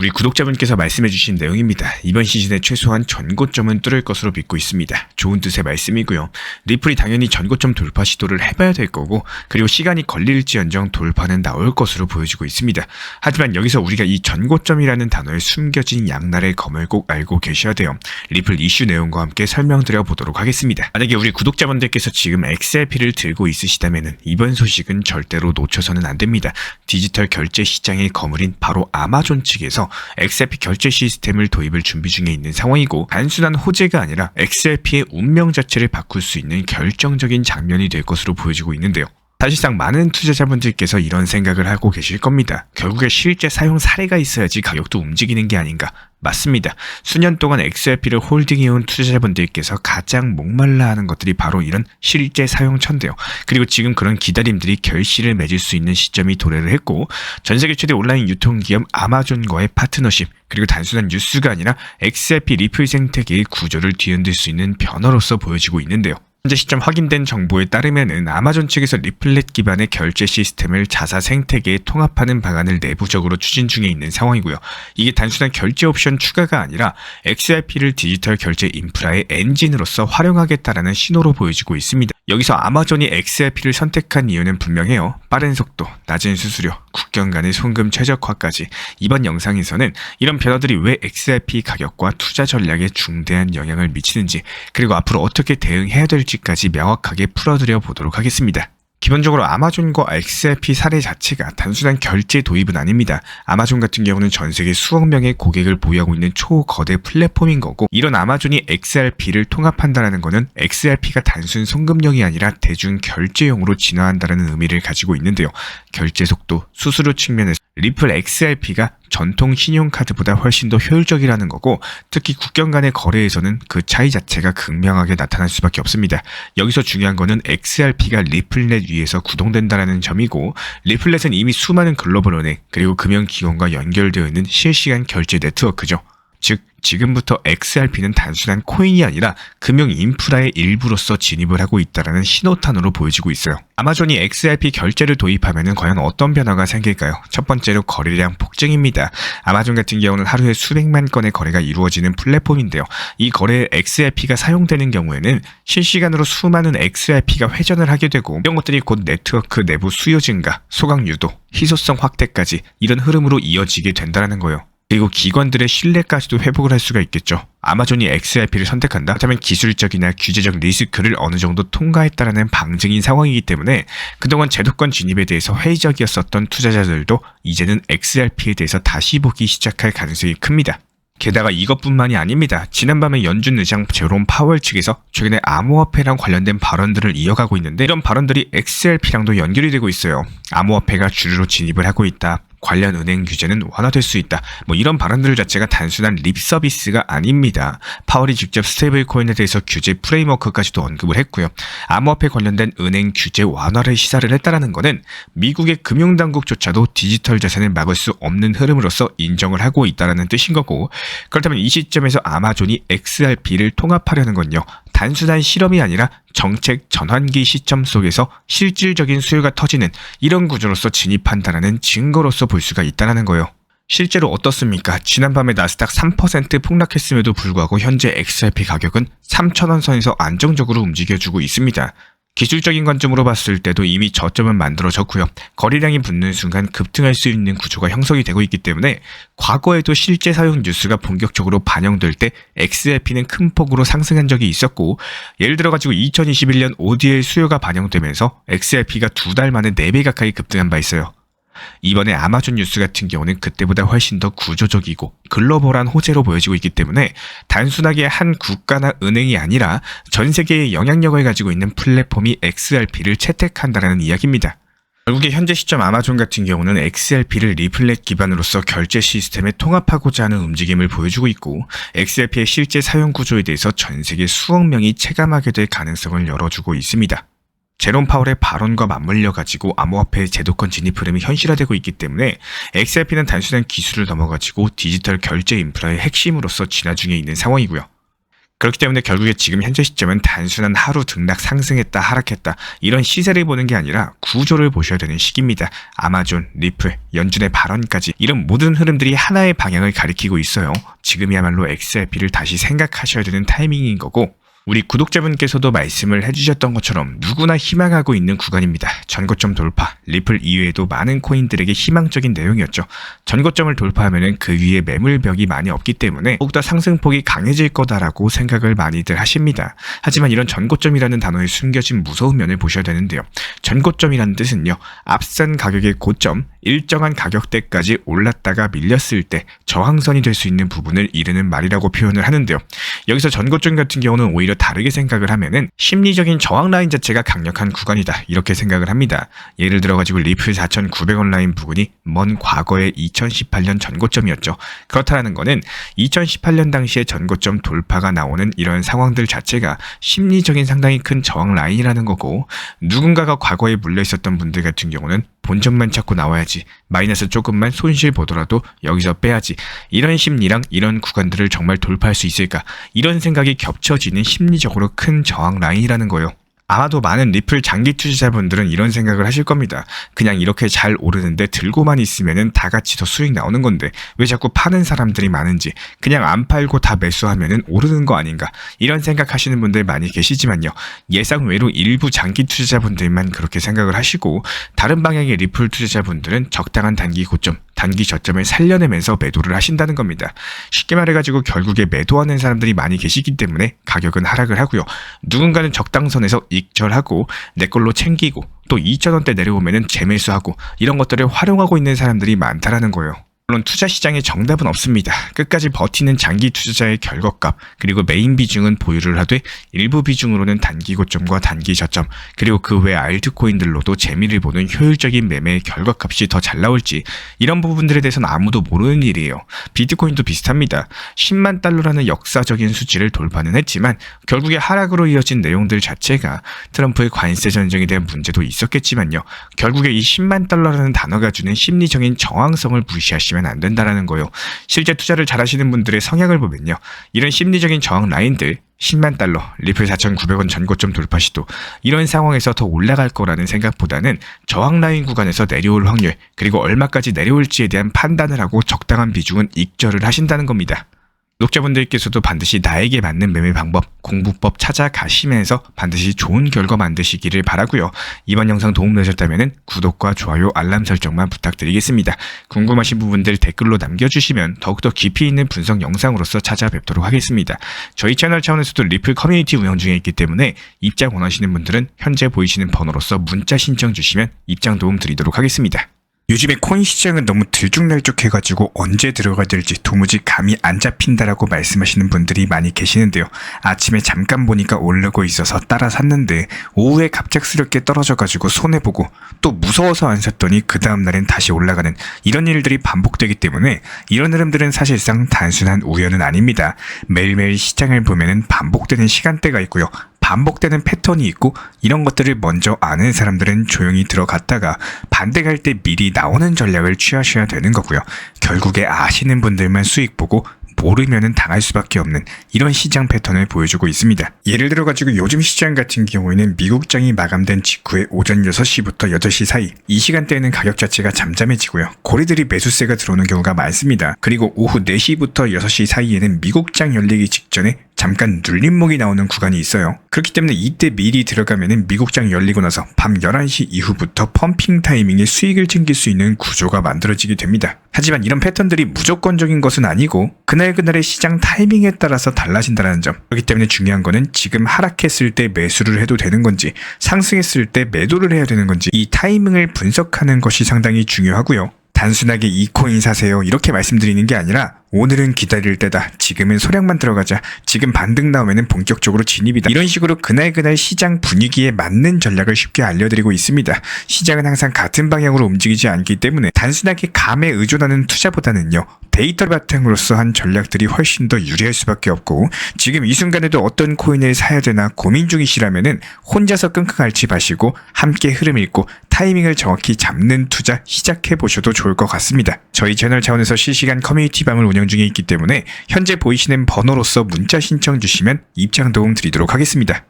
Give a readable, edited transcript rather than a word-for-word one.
우리 구독자분께서 말씀해주신 내용입니다. 이번 시즌에 최소한 전고점은 뚫을 것으로 믿고 있습니다. 좋은 뜻의 말씀이고요. 리플이 당연히 전고점 돌파 시도를 해봐야 될 거고, 그리고 시간이 걸릴지언정 돌파는 나올 것으로 보여지고 있습니다. 하지만 여기서 우리가 이 전고점이라는 단어에 숨겨진 양날의 검을 꼭 알고 계셔야 돼요. 리플 이슈 내용과 함께 설명드려 보도록 하겠습니다. 만약에 우리 구독자분들께서 지금 XRP를 들고 있으시다면 이번 소식은 절대로 놓쳐서는 안 됩니다. 디지털 결제 시장의 거물인 바로 아마존 측에서 XRP 결제 시스템을 도입을 준비 중에 있는 상황이고, 단순한 호재가 아니라 XRP의 운명 자체를 바꿀 수 있는 결정적인 장면이 될 것으로 보여지고 있는데요. 사실상 많은 투자자분들께서 이런 생각을 하고 계실 겁니다. 결국에 실제 사용 사례가 있어야지 가격도 움직이는 게 아닌가. 맞습니다. 수년 동안 XRP를 홀딩해온 투자자분들께서 가장 목말라하는 것들이 바로 이런 실제 사용처인데요. 그리고 지금 그런 기다림들이 결실을 맺을 수 있는 시점이 도래를 했고, 전세계 최대 온라인 유통기업 아마존과의 파트너십, 그리고 단순한 뉴스가 아니라 XRP 리플 생태계의 구조를 뒤흔들 수 있는 변화로서 보여지고 있는데요. 현재 시점 확인된 정보에 따르면은 아마존 측에서 리플렛 기반의 결제 시스템을 자사 생태계에 통합하는 방안을 내부적으로 추진 중에 있는 상황이고요. 이게 단순한 결제 옵션 추가가 아니라 XRP를 디지털 결제 인프라의 엔진으로서 활용하겠다라는 신호로 보여지고 있습니다. 여기서 아마존이 XRP를 선택한 이유는 분명해요. 빠른 속도, 낮은 수수료, 국경 간의 송금 최적화까지. 이번 영상에서는 이런 변화들이 왜 XRP 가격과 투자 전략에 중대한 영향을 미치는지, 그리고 앞으로 어떻게 대응해야 될지까지 명확하게 풀어드려 보도록 하겠습니다. 기본적으로 아마존과 XRP 사례 자체가 단순한 결제 도입은 아닙니다. 아마존 같은 경우는 전 세계 수억 명의 고객을 보유하고 있는 초거대 플랫폼인 거고, 이런 아마존이 XRP를 통합한다는 것은 XRP가 단순 송금용이 아니라 대중 결제용으로 진화한다는 의미를 가지고 있는데요. 결제 속도, 수수료 측면에서 리플 XRP가 전통 신용카드보다 훨씬 더 효율적이라는 거고, 특히 국경 간의 거래에서는 그 차이 자체가 극명하게 나타날 수밖에 없습니다. 여기서 중요한 거는 XRP가 리플넷 위에서 구동된다는 점이고, 리플넷은 이미 수많은 글로벌 은행 그리고 금융기관과 연결되어 있는 실시간 결제 네트워크죠. 즉, 지금부터 XRP는 단순한 코인이 아니라 금융 인프라의 일부로서 진입을 하고 있다는 신호탄으로 보여지고 있어요. 아마존이 XRP 결제를 도입하면 과연 어떤 변화가 생길까요? 첫 번째로 거래량 폭증입니다. 아마존 같은 경우는 하루에 수백만 건의 거래가 이루어지는 플랫폼인데요. 이 거래에 XRP가 사용되는 경우에는 실시간으로 수많은 XRP가 회전을 하게 되고, 이런 것들이 곧 네트워크 내부 수요 증가, 소각 유도, 희소성 확대까지 이런 흐름으로 이어지게 된다는 거예요. 그리고 기관들의 신뢰까지도 회복을 할 수가 있겠죠. 아마존이 XRP를 선택한다? 그렇다면 기술적이나 규제적 리스크를 어느 정도 통과했다라는 방증인 상황이기 때문에 그동안 제도권 진입에 대해서 회의적이었었던 투자자들도 이제는 XRP에 대해서 다시 보기 시작할 가능성이 큽니다. 게다가 이것뿐만이 아닙니다. 지난밤에 연준 의장 제롬 파월 측에서 최근에 암호화폐랑 관련된 발언들을 이어가고 있는데, 이런 발언들이 XRP랑도 연결이 되고 있어요. 암호화폐가 주류로 진입을 하고 있다. 관련 은행 규제는 완화될 수 있다. 이런 발언들 자체가 단순한 립 서비스가 아닙니다. 파월이 직접 스테이블 코인에 대해서 규제 프레임워크까지도 언급을 했고요. 암호화폐 관련된 은행 규제 완화를 시사를 했다는 것은 미국의 금융당국조차도 디지털 자산을 막을 수 없는 흐름으로서 인정을 하고 있다는 뜻인 거고, 그렇다면 이 시점에서 아마존이 XRP를 통합하려는 건요, 단순한 실험이 아니라 정책 전환기 시점 속에서 실질적인 수요가 터지는 이런 구조로서 진입한다는 증거로서 볼 수가 있다는 거예요. 실제로 어떻습니까? 지난밤에 나스닥 3% 폭락했음에도 불구하고 현재 XRP 가격은 3,000원 선에서 안정적으로 움직여주고 있습니다. 기술적인 관점으로 봤을 때도 이미 저점은 만들어졌고요. 거래량이 붙는 순간 급등할 수 있는 구조가 형성이 되고 있기 때문에 과거에도 실제 사용 뉴스가 본격적으로 반영될 때 XRP는 큰 폭으로 상승한 적이 있었고, 예를 들어가지고 2021년 ODL 수요가 반영되면서 XRP가 2달 만에 4배 가까이 급등한 바 있어요. 이번에 아마존 뉴스 같은 경우는 그때보다 훨씬 더 구조적이고 글로벌한 호재로 보여지고 있기 때문에 단순하게 한 국가나 은행이 아니라 전 세계의 영향력을 가지고 있는 플랫폼이 XRP를 채택한다는 이야기입니다. 결국에 현재 시점 아마존 같은 경우는 XRP를 리플렛 기반으로서 결제 시스템에 통합하고자 하는 움직임을 보여주고 있고, XRP의 실제 사용 구조에 대해서 전 세계 수억 명이 체감하게 될 가능성을 열어주고 있습니다. 제롬 파월의 발언과 맞물려 가지고 암호화폐 제도권 진입 흐름이 현실화되고 있기 때문에 XRP는 단순한 기술을 넘어가지고 디지털 결제 인프라의 핵심으로서 진화 중에 있는 상황이고요. 그렇기 때문에 결국에 지금 현재 시점은 단순한 하루 등락 상승했다 하락했다 이런 시세를 보는 게 아니라 구조를 보셔야 되는 시기입니다. 아마존, 리플, 연준의 발언까지 이런 모든 흐름들이 하나의 방향을 가리키고 있어요. 지금이야말로 XRP를 다시 생각하셔야 되는 타이밍인 거고, 우리 구독자분께서도 말씀을 해주셨던 것처럼 누구나 희망하고 있는 구간입니다. 전고점 돌파, 리플 이외에도 많은 코인들에게 희망적인 내용이었죠. 전고점을 돌파하면 그 위에 매물벽이 많이 없기 때문에 더욱더 상승폭이 강해질 거다라고 생각을 많이들 하십니다. 하지만 이런 전고점이라는 단어에 숨겨진 무서운 면을 보셔야 되는데요. 전고점이라는 뜻은요, 앞선 가격의 고점, 일정한 가격대까지 올랐다가 밀렸을 때 저항선이 될 수 있는 부분을 이르는 말이라고 표현을 하는데요. 여기서 전고점 같은 경우는 오히려 다르게 생각을 하면은 심리적인 저항 라인 자체가 강력한 구간이다 이렇게 생각을 합니다. 예를 들어가지고 리플 4,900원 라인 부근이 먼 과거의 2018년 전고점이었죠. 그렇다는 거는 2018년 당시에 전고점 돌파가 나오는 이런 상황들 자체가 심리적인 상당히 큰 저항 라인이라는 거고, 누군가가 과거에 물려 있었던 분들 같은 경우는 본전만 찾고 나와야지, 마이너스 조금만 손실 보더라도 여기서 빼야지, 이런 심리랑 이런 구간들을 정말 돌파할 수 있을까, 이런 생각이 겹쳐지는 심리적으로 큰 저항 라인이라는 거예요. 아마도 많은 리플 장기 투자자분들은 이런 생각을 하실 겁니다. 그냥 이렇게 잘 오르는데 들고만 있으면은 다 같이 더 수익 나오는 건데 왜 자꾸 파는 사람들이 많은지, 그냥 안 팔고 다 매수하면은 오르는 거 아닌가, 이런 생각하시는 분들 많이 계시지만요. 예상 외로 일부 장기 투자자분들만 그렇게 생각을 하시고, 다른 방향의 리플 투자자분들은 적당한 단기 고점, 단기 저점을 살려내면서 매도를 하신다는 겁니다. 쉽게 말해가지고 결국에 매도하는 사람들이 많이 계시기 때문에 가격은 하락을 하고요. 누군가는 적당선에서 익절하고 내 걸로 챙기고 또 2,000원대 내려오면은 재매수하고, 이런 것들을 활용하고 있는 사람들이 많다라는 거예요. 물론 투자 시장에 정답은 없습니다. 끝까지 버티는 장기 투자자의 결과값, 그리고 메인 비중은 보유를 하되 일부 비중으로는 단기 고점과 단기 저점, 그리고 그 외 알트코인들로도 재미를 보는 효율적인 매매의 결과값이 더 잘 나올지, 이런 부분들에 대해서는 아무도 모르는 일이에요. 비트코인도 비슷합니다. 10만 달러라는 역사적인 수치를 돌파는 했지만 결국에 하락으로 이어진 내용들 자체가 트럼프의 관세 전쟁에 대한 문제도 있었겠지만요. 결국에 이 10만 달러라는 단어가 주는 심리적인 저항성을 무시하시면 안 된다라는 거예요. 실제 투자를 잘하시는 분들의 성향을 보면요, 이런 심리적인 저항 라인들, 10만 달러, 리플 4,900원 전고점 돌파 시도, 이런 상황에서 더 올라갈 거라는 생각보다는 저항 라인 구간에서 내려올 확률, 그리고 얼마까지 내려올지에 대한 판단을 하고 적당한 비중은 익절을 하신다는 겁니다. 구독자분들께서도 반드시 나에게 맞는 매매 방법, 공부법 찾아가시면서 반드시 좋은 결과 만드시기를 바라고요. 이번 영상 도움되셨다면 구독과 좋아요, 알람 설정만 부탁드리겠습니다. 궁금하신 부분들 댓글로 남겨주시면 더욱더 깊이 있는 분석 영상으로서 찾아뵙도록 하겠습니다. 저희 채널 차원에서도 리플 커뮤니티 운영 중에 있기 때문에 입장 원하시는 분들은 현재 보이시는 번호로서 문자 신청 주시면 입장 도움 드리도록 하겠습니다. 요즘에 코인 시장은 너무 들쭉날쭉해가지고 언제 들어가야 될지 도무지 감이 안 잡힌다라고 말씀하시는 분들이 많이 계시는데요. 아침에 잠깐 보니까 오르고 있어서 따라 샀는데 오후에 갑작스럽게 떨어져가지고 손해보고 또 무서워서 안 샀더니 그 다음날엔 다시 올라가는 이런 일들이 반복되기 때문에 이런 흐름들은 사실상 단순한 우연은 아닙니다. 매일매일 시장을 보면은 반복되는 시간대가 있고요. 반복되는 패턴이 있고, 이런 것들을 먼저 아는 사람들은 조용히 들어갔다가 반대 갈 때 미리 나오는 전략을 취하셔야 되는 거고요. 결국에 아시는 분들만 수익 보고 모르면은 당할 수밖에 없는 이런 시장 패턴을 보여주고 있습니다. 예를 들어가지고 요즘 시장 같은 경우에는 미국장이 마감된 직후에 오전 6시부터 8시 사이, 이 시간대에는 가격 자체가 잠잠해지고요. 고리들이 매수세가 들어오는 경우가 많습니다. 그리고 오후 4시부터 6시 사이에는 미국장 열리기 직전에 잠깐 눌림목이 나오는 구간이 있어요. 그렇기 때문에 이때 미리 들어가면은 미국장 열리고 나서 밤 11시 이후부터 펌핑 타이밍에 수익을 챙길 수 있는 구조가 만들어지게 됩니다. 하지만 이런 패턴들이 무조건적인 것은 아니고 그날그날의 시장 타이밍에 따라서 달라진다는 점. 그렇기 때문에 중요한 거는 지금 하락했을 때 매수를 해도 되는 건지, 상승했을 때 매도를 해야 되는 건지, 이 타이밍을 분석하는 것이 상당히 중요하고요. 단순하게 이 코인 사세요 이렇게 말씀드리는 게 아니라 오늘은 기다릴 때다, 지금은 소량만 들어가자, 지금 반등 나오면 본격적으로 진입이다, 이런 식으로 그날 시장 분위기에 맞는 전략을 쉽게 알려드리고 있습니다. 시장은 항상 같은 방향으로 움직이지 않기 때문에 단순하게 감에 의존하는 투자보다는요, 데이터 바탕으로서 한 전략들이 훨씬 더 유리할 수밖에 없고, 지금 이 순간에도 어떤 코인을 사야 되나 고민 중이시라면은 혼자서 끙끙 앓지 마시고 함께 흐름 읽고 타이밍을 정확히 잡는 투자 시작해 보셔도 좋을 것 같습니다. 저희 채널 차원에서 실시간 커뮤니티 방을 운영 운영 중에 있기 때문에 현재 보이시는 번호로서 문자 신청 주시면 입장 도움 드리도록 하겠습니다.